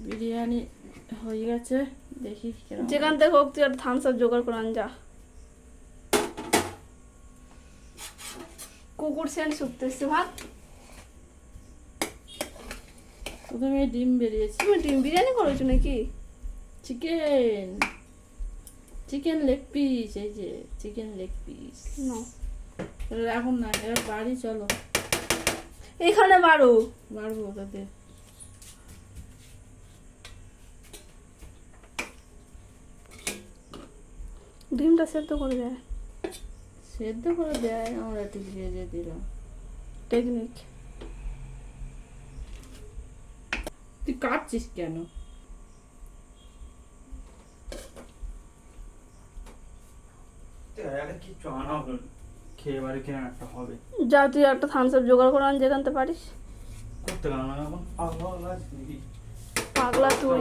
বিরিয়ানি হয়ে গেছে, দেখি যেখান থেকে হোক তুই আর থামস আপ জোগাড় করে আন যা। কুকুর সেন্ট শুকতেছে ভাত। প্রথমে ডিম বেরিয়েছে। তুমি ডিম বিরিয়ানি করেছো নাকি? চিকেন লেগ পিস, এই যে চিকেন লেগ পিস। এখন না, এবার বাড়ি চলো। এখানে বাড়ো। বাড়বো তাদের। ডিমটা সেদ্ধ করে দেয়। সেদ্ধ করে দেয়, আমরা একটু ভেজে দিলাম। টেকনিক। তুই কাটছিস কেন? কিছু আনা হলো, খেয়ে বাড়ি কেনা একটা হবে। যা তুই একটা থামস আপ জোগাড় করে আন যেখান থেকে পারিস। করতে গেলাম এখন পাগলা তুই।